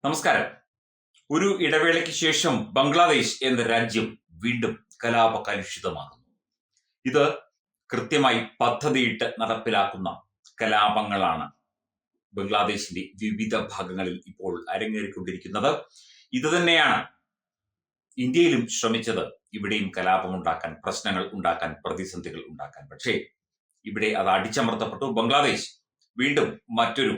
നമസ്കാരം. ഒരു ഇടവേളയ്ക്ക് ശേഷം ബംഗ്ലാദേശ് എന്ന രാജ്യം വീണ്ടും കലാപ കലുഷിതമാകുന്നു. ഇത് കൃത്യമായി പദ്ധതിയിട്ട് നടപ്പിലാക്കുന്ന കലാപങ്ങളാണ് ബംഗ്ലാദേശിന്റെ വിവിധ ഭാഗങ്ങളിൽ ഇപ്പോൾ അരങ്ങേറിക്കൊണ്ടിരിക്കുന്നത്. ഇത് തന്നെയാണ് ഇന്ത്യയിലും ശ്രമിച്ചത്. ഇവിടെയും കലാപമുണ്ടാക്കാൻ, പ്രശ്നങ്ങൾ ഉണ്ടാക്കാൻ, പ്രതിസന്ധികൾ ഉണ്ടാക്കാൻ. പക്ഷേ ഇവിടെ അത് അടിച്ചമർത്തപ്പെട്ടു. ബംഗ്ലാദേശ് വീണ്ടും മറ്റൊരു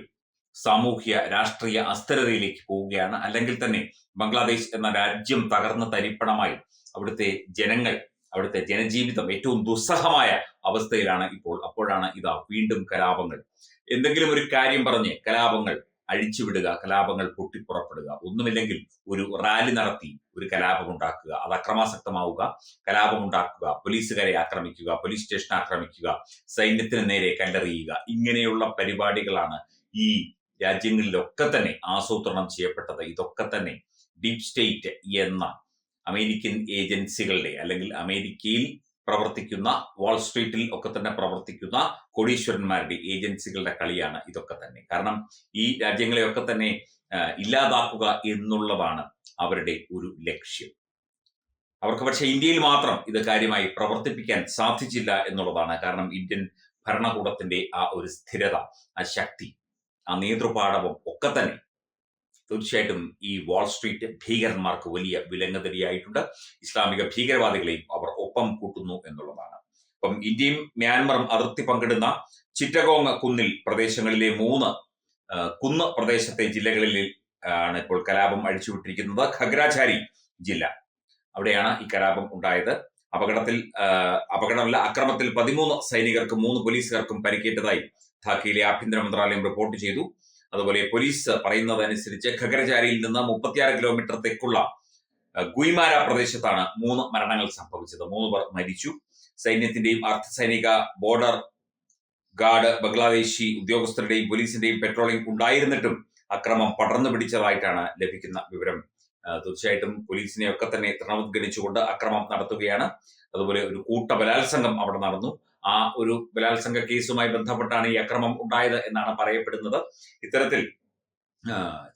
സാമൂഹ്യ രാഷ്ട്രീയ അസ്ഥിരതയിലേക്ക് പോവുകയാണ്. അല്ലെങ്കിൽ തന്നെ ബംഗ്ലാദേശ് എന്ന രാജ്യം തകർന്ന തരിപ്പണമായി അവിടുത്തെ ജനങ്ങൾ, അവിടുത്തെ ജനജീവിതം ഏറ്റവും ദുസ്സഹമായ അവസ്ഥയിലാണ് ഇപ്പോൾ. അപ്പോഴാണ് ഇതാ വീണ്ടും കലാപങ്ങൾ. എന്തെങ്കിലും ഒരു കാര്യം പറഞ്ഞ് കലാപങ്ങൾ അഴിച്ചുവിടുക, കലാപങ്ങൾ പൊട്ടിപ്പുറപ്പെടുക. ഒന്നുമില്ലെങ്കിൽ ഒരു റാലി നടത്തി ഒരു കലാപം ഉണ്ടാക്കുക, അത് അക്രമാസക്തമാവുക, കലാപമുണ്ടാക്കുക, പോലീസുകാരെ ആക്രമിക്കുക, പോലീസ് സ്റ്റേഷൻ ആക്രമിക്കുക, സൈന്യത്തിന് നേരെ കല്ലെറിയുക. ഇങ്ങനെയുള്ള പരിപാടികളാണ് ഈ രാജ്യങ്ങളിലൊക്കെ തന്നെ ആസൂത്രണം ചെയ്യപ്പെട്ടത്. ഇതൊക്കെ തന്നെ ഡീപ് സ്റ്റേറ്റ് എന്ന അമേരിക്കൻ ഏജൻസികളുടെ, അല്ലെങ്കിൽ അമേരിക്കയിൽ പ്രവർത്തിക്കുന്ന, വാൾസ്ട്രീറ്റിൽ ഒക്കെ തന്നെ പ്രവർത്തിക്കുന്ന കോടീശ്വരന്മാരുടെ ഏജൻസികളുടെ കളിയാണ് ഇതൊക്കെ തന്നെ. കാരണം ഈ രാജ്യങ്ങളെയൊക്കെ തന്നെ ഇല്ലാതാക്കുക എന്നുള്ളതാണ് അവരുടെ ഒരു ലക്ഷ്യം. അവർക്ക് പക്ഷേ ഇന്ത്യയിൽ മാത്രം ഇത് കാര്യമായി പ്രവർത്തിപ്പിക്കാൻ സാധിച്ചില്ല എന്നുള്ളതാണ്. കാരണം ഇന്ത്യൻ ഭരണകൂടത്തിന്റെ ആ ഒരു സ്ഥിരത, ആ ശക്തി, ആ നേതൃപാടവം ഒക്കെ തന്നെ തീർച്ചയായിട്ടും ഈ വാൾസ്ട്രീറ്റ് ഭീകരന്മാർക്ക് വലിയ വിലങ്ങുതടിയായിട്ടുണ്ട്. ഇസ്ലാമിക ഭീകരവാദികളെയും അവർ ഒപ്പം കൂട്ടുന്നു എന്നുള്ളതാണ്. അപ്പം ഇന്ത്യയും മ്യാൻമറും അതിർത്തി പങ്കിടുന്ന ചിറ്റഗോങ് കുന്നിൽ പ്രദേശങ്ങളിലെ 3 കുന്ന് പ്രദേശത്തെ ജില്ലകളിൽ ആണ് ഇപ്പോൾ കലാപം അഴിച്ചുവിട്ടിരിക്കുന്നത്. ഖഗ്രാചാരി ജില്ല, അവിടെയാണ് ഈ കലാപം ഉണ്ടായത്. അക്രമത്തിൽ 13 സൈനികർക്കും 3 പോലീസുകാർക്കും പരിക്കേറ്റതായി ധാക്കയിലെ ആഭ്യന്തര മന്ത്രാലയം റിപ്പോർട്ട് ചെയ്തു. അതുപോലെ പോലീസ് പറയുന്നതനുസരിച്ച് ഖഗ്രാചാരിയിൽ നിന്ന് 36 കിലോമീറ്റർ തെക്കുള്ള ഗുയ്മാര പ്രദേശത്താണ് 3 മരണങ്ങൾ സംഭവിച്ചത്. 3 പേർ മരിച്ചു. സൈന്യത്തിന്റെയും അർദ്ധസൈനിക ബോർഡർ ഗാർഡ്, ബംഗ്ലാദേശി ഉദ്യോഗസ്ഥരുടെയും പോലീസിന്റെയും പെട്രോളിംഗ് ഉണ്ടായിരുന്നിട്ടും അക്രമം പടർന്നു പിടിച്ചതായിട്ടാണ് ലഭിക്കുന്ന വിവരം. തീർച്ചയായിട്ടും പോലീസിനെയൊക്കെ തന്നെ തൃണവത്ഗണിച്ചുകൊണ്ട് അക്രമം നടത്തുകയാണ്. അതുപോലെ ഒരു കൂട്ട ബലാത്സംഗം അവിടെ നടന്നു. ആ ഒരു ബലാത്സംഗ കേസുമായി ബന്ധപ്പെട്ടാണ് ഈ അക്രമം ഉണ്ടായത് എന്നാണ് പറയപ്പെടുന്നത്. ഇത്തരത്തിൽ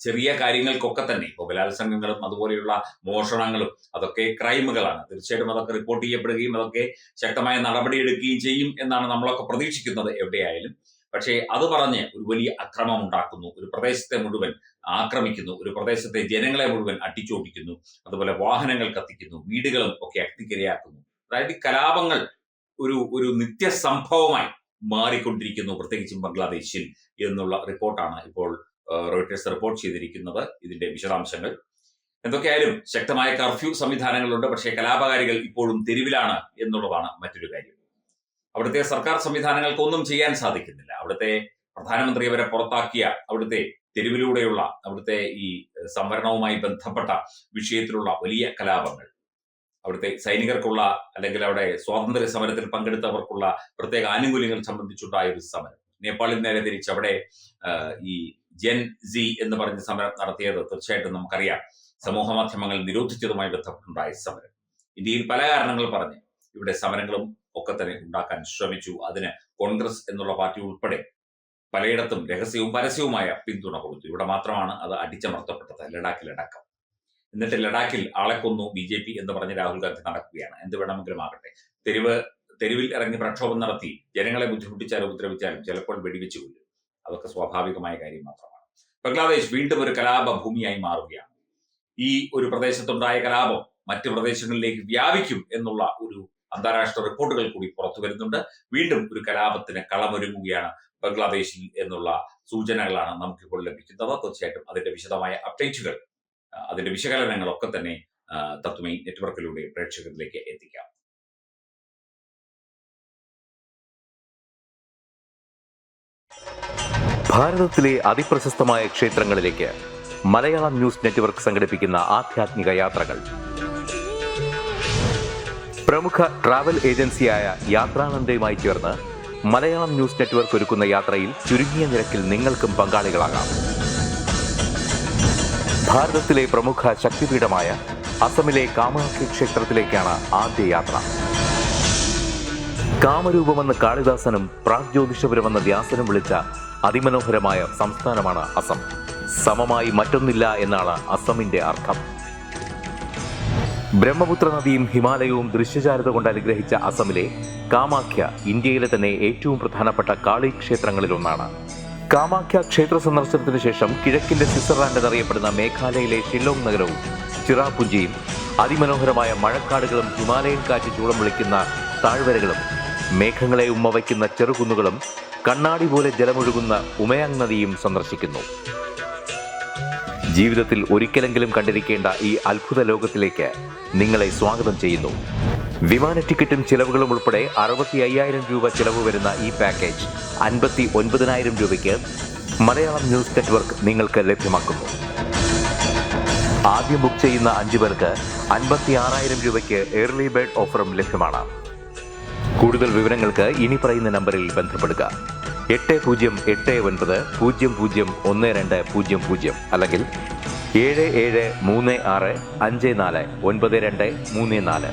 ചെറിയ കാര്യങ്ങൾക്കൊക്കെ തന്നെ, ഇപ്പോൾ ബലാത്സംഗങ്ങളും അതുപോലെയുള്ള മോഷണങ്ങളും അതൊക്കെ ക്രൈമുകളാണ്. തീർച്ചയായിട്ടും അതൊക്കെ റിപ്പോർട്ട് ചെയ്യപ്പെടുകയും അതൊക്കെ ശക്തമായ നടപടിയെടുക്കുകയും ചെയ്യും എന്നാണ് നമ്മളൊക്കെ പ്രതീക്ഷിക്കുന്നത് എവിടെയായാലും. പക്ഷേ അത് പറഞ്ഞ് ഒരു വലിയ അക്രമം ഉണ്ടാക്കുന്നു, ഒരു പ്രദേശത്തെ മുഴുവൻ ആക്രമിക്കുന്നു, ഒരു പ്രദേശത്തെ ജനങ്ങളെ മുഴുവൻ അടിച്ചോടിക്കുന്നു, അതുപോലെ വാഹനങ്ങൾ കത്തിക്കുന്നു, വീടുകളും ഒക്കെ അഗ്നിക്കിരയാക്കുന്നു. അതായത് കലാപങ്ങൾ ഒരു നിത്യസംഭവമായി മാറിക്കൊണ്ടിരിക്കുന്നു, പ്രത്യേകിച്ചും ബംഗ്ലാദേശിൽ എന്നുള്ള റിപ്പോർട്ടാണ് ഇപ്പോൾ റോയിട്ടേഴ്സ് റിപ്പോർട്ട് ചെയ്തിരിക്കുന്നത്. ഇതിന്റെ വിശദാംശങ്ങൾ എന്തൊക്കെയായാലും ശക്തമായ കർഫ്യൂ സംവിധാനങ്ങളുണ്ട്. പക്ഷേ കലാപകാരികൾ ഇപ്പോഴും തെരുവിലാണ് എന്നുള്ളതാണ് മറ്റൊരു കാര്യം. അവിടുത്തെ സർക്കാർ സംവിധാനങ്ങൾക്കൊന്നും ചെയ്യാൻ സാധിക്കുന്നില്ല. അവിടുത്തെ പ്രധാനമന്ത്രി അവരെ പുറത്താക്കിയ, അവിടുത്തെ തെരുവിലൂടെയുള്ള, അവിടുത്തെ ഈ സംവരണവുമായി ബന്ധപ്പെട്ട വിഷയത്തിലുള്ള വലിയ കലാപങ്ങൾ, അവിടുത്തെ സൈനികർക്കുള്ള, അല്ലെങ്കിൽ അവിടെ സ്വാതന്ത്ര്യ സമരത്തിൽ പങ്കെടുത്തവർക്കുള്ള പ്രത്യേക ആനുകൂല്യങ്ങൾ സംബന്ധിച്ചുണ്ടായ ഒരു സമരം, നേപ്പാളിൽ നേരെ തിരിച്ച് അവിടെ ഈ ജെൻ സി എന്ന് പറഞ്ഞ സമരം നടത്തിയത് തീർച്ചയായിട്ടും നമുക്കറിയാം. സമൂഹ മാധ്യമങ്ങൾ നിരോധിച്ചതുമായി ബന്ധപ്പെട്ടുണ്ടായ സമരം. ഇന്ത്യയിൽ പല കാരണങ്ങൾ പറഞ്ഞ് ഇവിടെ സമരങ്ങളും ഒക്കെ തന്നെ ഉണ്ടാക്കാൻ ശ്രമിച്ചു. അതിന് കോൺഗ്രസ് എന്നുള്ള പാർട്ടി ഉൾപ്പെടെ പലയിടത്തും രഹസ്യവും പരസ്യവുമായ പിന്തുണ കൊടുത്തു. ഇവിടെ മാത്രമാണ് അത് അടിച്ചമർത്തപ്പെട്ടത്, ലഡാക്കിലടക്കം. എന്നിട്ട് ലഡാക്കിൽ ആളെ കൊന്നു BJP എന്ന് പറഞ്ഞ് രാഹുൽ ഗാന്ധി നടക്കുകയാണ്. എന്ത് വേണമെങ്കിലും ആകട്ടെ, തെരുവിൽ ഇറങ്ങി പ്രക്ഷോഭം നടത്തി ജനങ്ങളെ ബുദ്ധിമുട്ടിച്ചാലും ഉപദ്രവിച്ചാലും ചിലപ്പോൾ വെടിവെച്ചു കൊല്ലും. അതൊക്കെ സ്വാഭാവികമായ കാര്യം മാത്രമാണ്. ബംഗ്ലാദേശ് വീണ്ടും ഒരു കലാപ ഭൂമിയായി മാറുകയാണ്. ഈ ഒരു പ്രദേശത്തുണ്ടായ കലാപം മറ്റ് പ്രദേശങ്ങളിലേക്ക് വ്യാപിക്കും എന്നുള്ള ഒരു അന്താരാഷ്ട്ര റിപ്പോർട്ടുകൾ കൂടി പുറത്തു വരുന്നുണ്ട്. വീണ്ടും ഒരു കലാപത്തിന് കളമൊരുങ്ങുകയാണ് ബംഗ്ലാദേശിൽ എന്നുള്ള സൂചനകളാണ് നമുക്കിപ്പോൾ ലഭിക്കുന്നത്. തീർച്ചയായിട്ടും അതിന്റെ വിശദമായ അപ്ഡേറ്റുകൾ, അതിന്റെ വിശകലനങ്ങളൊക്കെ തന്നെ തത്വമൈ നെറ്റ്വർക്കിലൂടെ പ്രേക്ഷകരിലേക്ക് എത്തിക്കാം. ഭാരതത്തിലെ അതിപ്രശസ്തമായ ക്ഷേത്രങ്ങളിലേക്ക് മലയാളം ന്യൂസ് നെറ്റ്വർക്ക് സംഘടിപ്പിക്കുന്ന ആധ്യാത്മിക യാത്രകൾ. പ്രമുഖ ട്രാവൽ ഏജൻസിയായ യാത്രാനന്ദയുമായി ചേർന്ന് മലയാളം ന്യൂസ് നെറ്റ്വർക്ക് ഒരുക്കുന്ന യാത്രയിൽ ചുരുങ്ങിയ നിരക്കിൽ നിങ്ങൾക്കും പങ്കാളികളാകാം. ഭാരതത്തിലെ പ്രമുഖ ശക്തിപീഠമായ അസമിലെ കാമാഖ്യ ക്ഷേത്രത്തിലേക്കാണ് ആദ്യ യാത്ര. കാമരൂപമെന്ന കാളിദാസനും പ്രാഗ്ജ്യോതിഷപുരമെന്ന വ്യാസനും വിളിച്ച അതിമനോഹരമായ സംസ്ഥാനമാണ് അസം. സമമായി മറ്റൊന്നില്ല എന്നാണ് അസമിന്റെ അർത്ഥം. ബ്രഹ്മപുത്ര നദിയും ഹിമാലയവും ദൃശ്യചാരുത കൊണ്ട് അനുഗ്രഹിച്ച അസമിലെ കാമാഖ്യ ഇന്ത്യയിലെ തന്നെ ഏറ്റവും പ്രധാനപ്പെട്ട കാളി ക്ഷേത്രങ്ങളിലൊന്നാണ്. കാമാഖ്യ ക്ഷേത്ര സന്ദർശനത്തിന് ശേഷം കിഴക്കിന്റെ സ്വിറ്റ്സർലാൻഡ് എന്നറിയപ്പെടുന്ന മേഘാലയയിലെ ഷില്ലോങ് നഗരവും ചിറാപുഞ്ചിയും അതിമനോഹരമായ മഴക്കാടുകളും ഹിമാലയൻ കാറ്റ് ചൂളം വിളിക്കുന്ന താഴ്വരകളും മേഘങ്ങളെ ഉമ്മവയ്ക്കുന്ന ചെറുകുന്നുകളും കണ്ണാടി പോലെ ജലമൊഴുകുന്ന ഉമയാങ് നദിയും സന്ദർശിക്കുന്നു. ജീവിതത്തിൽ ഒരിക്കലെങ്കിലും കണ്ടിരിക്കേണ്ട ഈ അത്ഭുത ലോകത്തിലേക്ക് നിങ്ങളെ സ്വാഗതം ചെയ്യുന്നു. വിമാന ടിക്കറ്റും ചിലവുകളും ഉൾപ്പെടെ 65,000 രൂപ ചിലവ് വരുന്ന ഈ പാക്കേജ് 59,000 രൂപയ്ക്ക് മലയാളം ന്യൂസ് നെറ്റ്വർക്ക് നിങ്ങൾക്ക് ലഭ്യമാക്കുന്നു. ആദ്യം ബുക്ക് ചെയ്യുന്ന 5 പേർക്ക് 56,000 രൂപയ്ക്ക് ഏർലി ബേർഡ് ഓഫറും ലഭ്യമാണ്. കൂടുതൽ വിവരങ്ങൾക്ക് ഇനി പറയുന്ന നമ്പറിൽ ബന്ധപ്പെടുക. 8089001200 അല്ലെങ്കിൽ 7736549234.